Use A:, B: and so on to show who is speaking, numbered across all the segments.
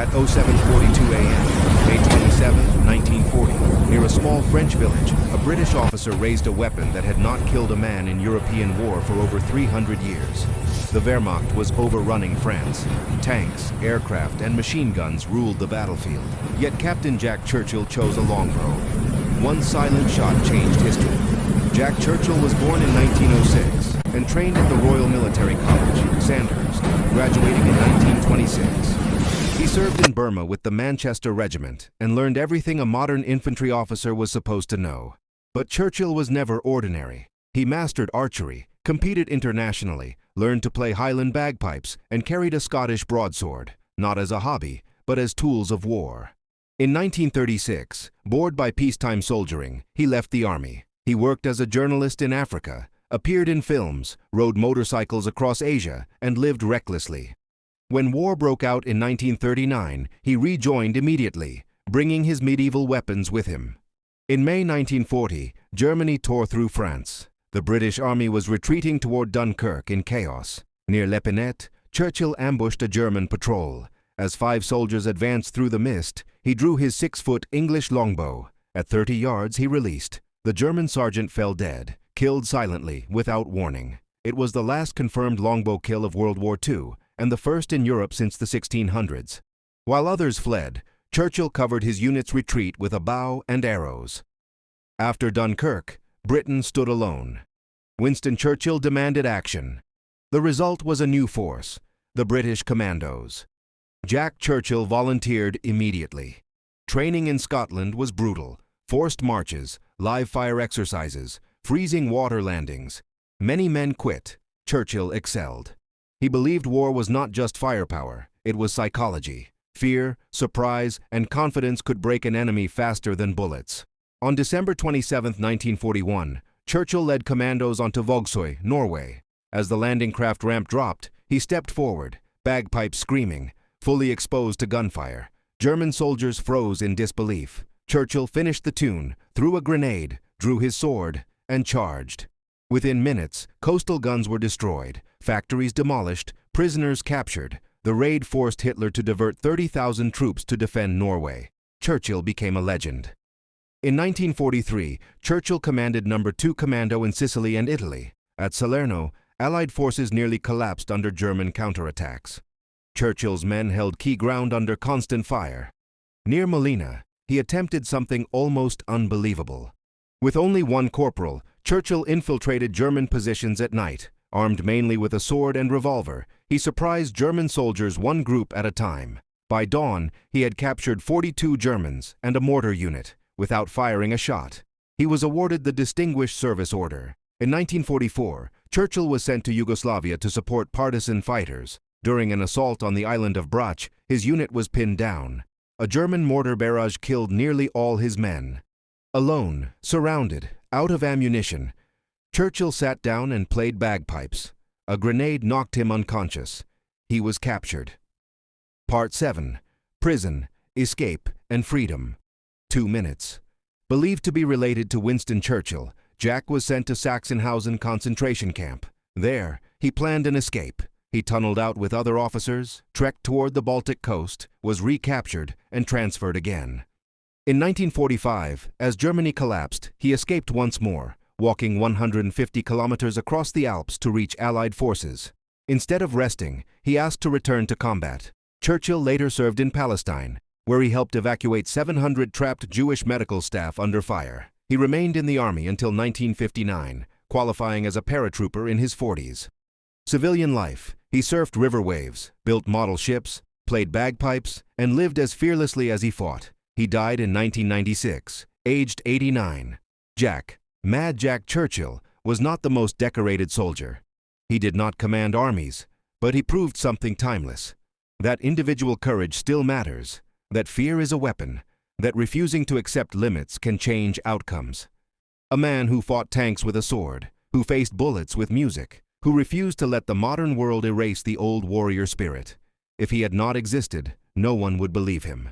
A: At 07:42 a.m., May 27, 1940, near a small French village, a British officer raised a weapon that had not killed a man in European war for over 300 years. The Wehrmacht was overrunning France. Tanks, aircraft, and machine guns ruled the battlefield. Yet Captain Jack Churchill chose a longbow. One silent shot changed history. Jack Churchill was born in 1906 and trained at the Royal Military College, Sandhurst, graduating in 1926. He served in Burma with the Manchester Regiment and learned everything a modern infantry officer was supposed to know. But Churchill was never ordinary. He mastered archery, competed internationally, learned to play Highland bagpipes, and carried a Scottish broadsword, not as a hobby, but as tools of war. In 1936, bored by peacetime soldiering, he left the army. He worked as a journalist in Africa, appeared in films, rode motorcycles across Asia, and lived recklessly. When war broke out in 1939, he rejoined immediately, bringing his medieval weapons with him. In May 1940, Germany tore through France. The British army was retreating toward Dunkirk in chaos. Near L'Epinette, Churchill ambushed a German patrol. As 5 soldiers advanced through the mist, he drew his 6-foot English longbow. At 30 yards, he released. The German sergeant fell dead, killed silently, without warning. It was the last confirmed longbow kill of World War II, and the first in Europe since the 1600s. While others fled, Churchill covered his unit's retreat with a bow and arrows. After Dunkirk, Britain stood alone. Winston Churchill demanded action. The result was a new force, the British commandos. Jack Churchill volunteered immediately. Training in Scotland was brutal. Forced marches, live-fire exercises, freezing water landings. Many men quit. Churchill excelled. He believed war was not just firepower, it was psychology. Fear, surprise, and confidence could break an enemy faster than bullets. On December 27, 1941, Churchill led commandos onto Vågsøy, Norway. As the landing craft ramp dropped, he stepped forward, bagpipes screaming, fully exposed to gunfire. German soldiers froze in disbelief. Churchill finished the tune, threw a grenade, drew his sword, and charged. Within minutes, coastal guns were destroyed, factories demolished, prisoners captured. The raid forced Hitler to divert 30,000 troops to defend Norway. Churchill became a legend. In 1943, Churchill commanded No. 2 Commando in Sicily and Italy. At Salerno, Allied forces nearly collapsed under German counterattacks. Churchill's men held key ground under constant fire. Near Molina, he attempted something almost unbelievable. With only 1 corporal, Churchill infiltrated German positions at night. Armed mainly with a sword and revolver, he surprised German soldiers 1 group at a time. By dawn, he had captured 42 Germans and a mortar unit, without firing a shot. He was awarded the Distinguished Service Order. In 1944, Churchill was sent to Yugoslavia to support partisan fighters. During an assault on the island of Brač, his unit was pinned down. A German mortar barrage killed nearly all his men. Alone, surrounded, out of ammunition, Churchill sat down and played bagpipes. A grenade knocked him unconscious. He was captured. Part 7. Prison, Escape, and Freedom. 2 minutes. Believed to be related to Winston Churchill, Jack was sent to Sachsenhausen concentration camp. There, he planned an escape. He tunneled out with other officers, trekked toward the Baltic coast, was recaptured, and transferred again. In 1945, as Germany collapsed, he escaped once more, walking 150 kilometers across the Alps to reach Allied forces. Instead of resting, he asked to return to combat. Churchill later served in Palestine, where he helped evacuate 700 trapped Jewish medical staff under fire. He remained in the army until 1959, qualifying as a paratrooper in his 40s. Civilian life. He surfed river waves, built model ships, played bagpipes, and lived as fearlessly as he fought. He died in 1996, aged 89. Mad Jack Churchill was not the most decorated soldier. He did not command armies, but he proved something timeless. That individual courage still matters, that fear is a weapon, that refusing to accept limits can change outcomes. A man who fought tanks with a sword, who faced bullets with music, who refused to let the modern world erase the old warrior spirit. If he had not existed, no one would believe him.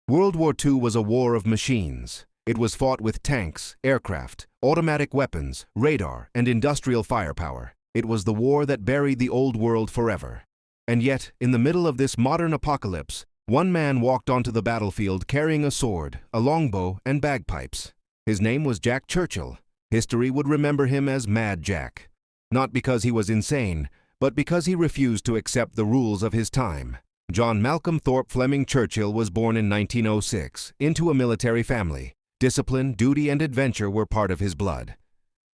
A: World War II was a war of machines. It was fought with tanks, aircraft, automatic weapons, radar, and industrial firepower. It was the war that buried the old world forever. And yet, in the middle of this modern apocalypse, One man walked onto the battlefield carrying a sword, a longbow, and bagpipes. His name was Jack Churchill. History would remember him as Mad Jack. Not because he was insane, but because he refused to accept the rules of his time. John Malcolm Thorpe Fleming Churchill was born in 1906 into a military family. Discipline, duty, and adventure were part of his blood.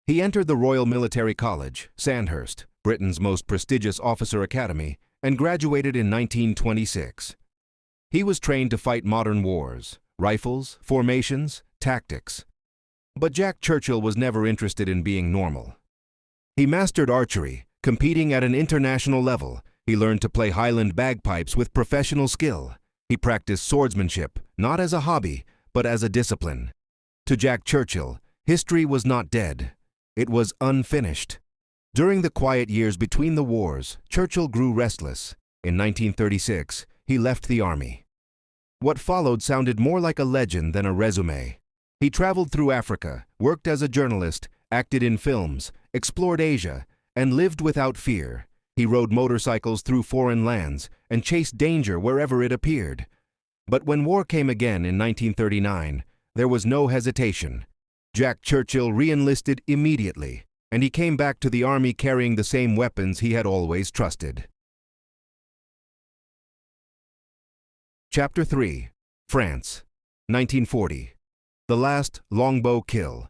A: He entered the Royal Military College, Sandhurst, Britain's most prestigious officer academy, and graduated in 1926. He was trained to fight modern wars, rifles, formations, tactics. But Jack Churchill was never interested in being normal. He mastered archery, competing at an international level. He learned to play Highland bagpipes with professional skill. He practiced swordsmanship, not as a hobby, but as a discipline. To Jack Churchill, history was not dead. It was unfinished. During the quiet years between the wars, Churchill grew restless. In 1936, he left the army. What followed sounded more like a legend than a resume. He traveled through Africa, worked as a journalist, acted in films, explored Asia, and lived without fear. He rode motorcycles through foreign lands and chased danger wherever it appeared. But when war came again in 1939, there was no hesitation. Jack Churchill re-enlisted immediately, and he came back to the army carrying the same weapons he had always trusted. Chapter 3. France, 1940. The last longbow kill.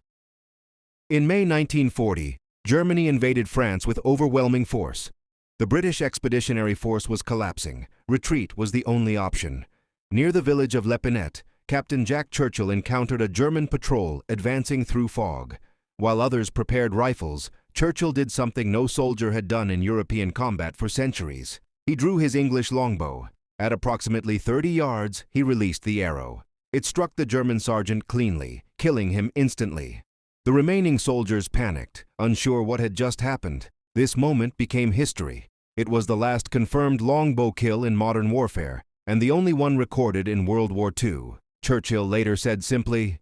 A: In May 1940, Germany invaded France with overwhelming force. The British Expeditionary Force was collapsing. Retreat was the only option. Near the village of Lepinette, Captain Jack Churchill encountered a German patrol advancing through fog. While others prepared rifles, Churchill did something no soldier had done in European combat for centuries. He drew his English longbow. At approximately 30 yards, he released the arrow. It struck the German sergeant cleanly, killing him instantly. The remaining soldiers panicked, unsure what had just happened. This moment became history. It was the last confirmed longbow kill in modern warfare, and the only one recorded in World War II. Churchill later said simply,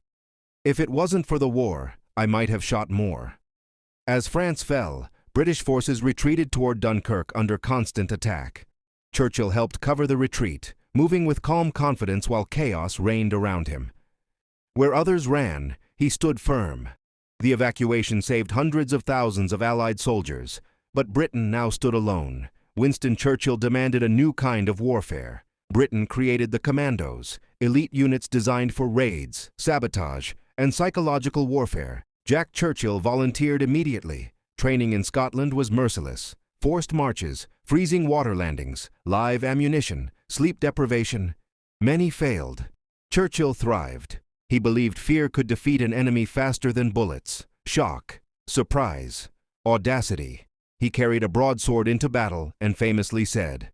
A: "If it wasn't for the war, I might have shot more." As France fell, British forces retreated toward Dunkirk under constant attack. Churchill helped cover the retreat, moving with calm confidence while chaos reigned around him. Where others ran, he stood firm. The evacuation saved hundreds of thousands of Allied soldiers, but Britain now stood alone. Winston Churchill demanded a new kind of warfare. Britain created the commandos, elite units designed for raids, sabotage, and psychological warfare. Jack Churchill volunteered immediately. Training in Scotland was merciless. Forced marches, freezing water landings, live ammunition, sleep deprivation. Many failed. Churchill thrived. He believed fear could defeat an enemy faster than bullets. Shock, surprise, audacity. He carried a broadsword into battle and famously said,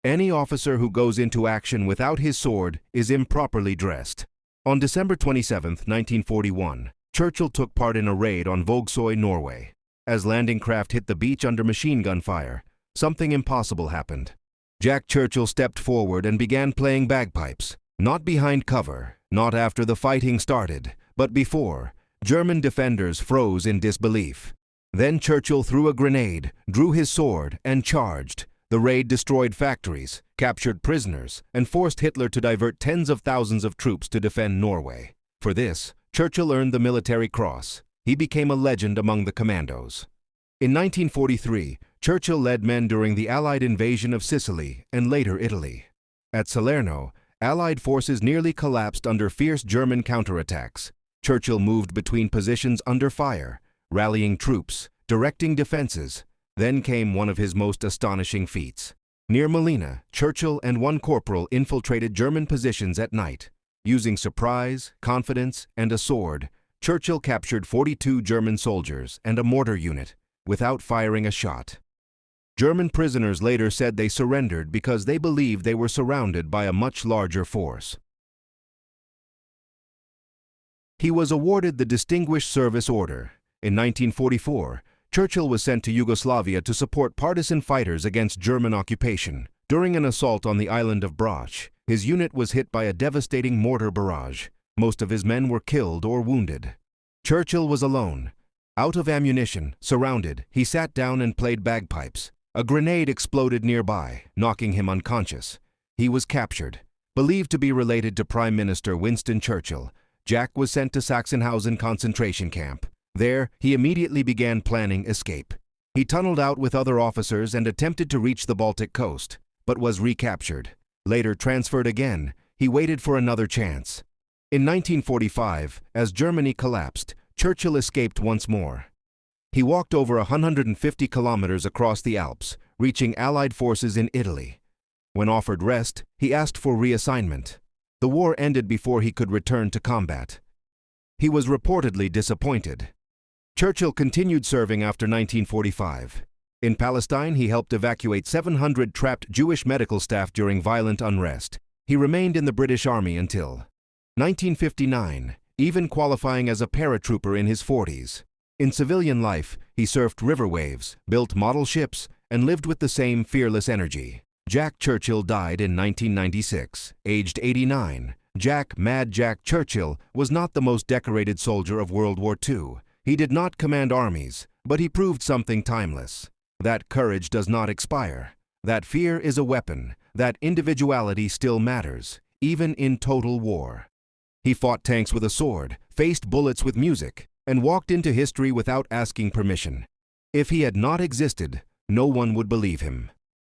A: "Any officer who goes into action without his sword is improperly dressed." On December 27, 1941, Churchill took part in a raid on Vågsøy, Norway. As landing craft hit the beach under machine gun fire, something impossible happened. Jack Churchill stepped forward and began playing bagpipes. Not behind cover, not after the fighting started, but before. German defenders froze in disbelief. Then Churchill threw a grenade, drew his sword, and charged. The raid destroyed factories, captured prisoners, and forced Hitler to divert tens of thousands of troops to defend Norway. For this, Churchill earned the Military Cross. He became a legend among the commandos. In 1943, Churchill led men during the Allied invasion of Sicily and later Italy. At Salerno, Allied forces nearly collapsed under fierce German counterattacks. Churchill moved between positions under fire, rallying troops, directing defenses. Then came one of his most astonishing feats. Near Melina, Churchill and one corporal infiltrated German positions at night. Using surprise, confidence, and a sword, Churchill captured 42 German soldiers and a mortar unit without firing a shot. German prisoners later said they surrendered because they believed they were surrounded by a much larger force. He was awarded the Distinguished Service Order. In 1944, Churchill was sent to Yugoslavia to support partisan fighters against German occupation. During an assault on the island of Brač, his unit was hit by a devastating mortar barrage. Most of his men were killed or wounded. Churchill was alone. Out of ammunition, surrounded, he sat down and played bagpipes. A grenade exploded nearby, knocking him unconscious. He was captured. Believed to be related to Prime Minister Winston Churchill, Jack was sent to Sachsenhausen concentration camp. There, he immediately began planning escape. He tunneled out with other officers and attempted to reach the Baltic coast, but was recaptured. Later transferred again, he waited for another chance. In 1945, as Germany collapsed, Churchill escaped once more. He walked over 150 kilometers across the Alps, reaching Allied forces in Italy. When offered rest, he asked for reassignment. The war ended before he could return to combat. He was reportedly disappointed. Churchill continued serving after 1945. In Palestine, he helped evacuate 700 trapped Jewish medical staff during violent unrest. He remained in the British Army until 1959, even qualifying as a paratrooper in his 40s. In civilian life, he surfed river waves, built model ships, and lived with the same fearless energy. Jack Churchill died in 1996, aged 89. Mad Jack Churchill was not the most decorated soldier of World War II. He did not command armies, but he proved something timeless. That courage does not expire. That fear is a weapon. That individuality still matters, even in total war. He fought tanks with a sword, faced bullets with music, and walked into history without asking permission. If he had not existed, no one would believe him.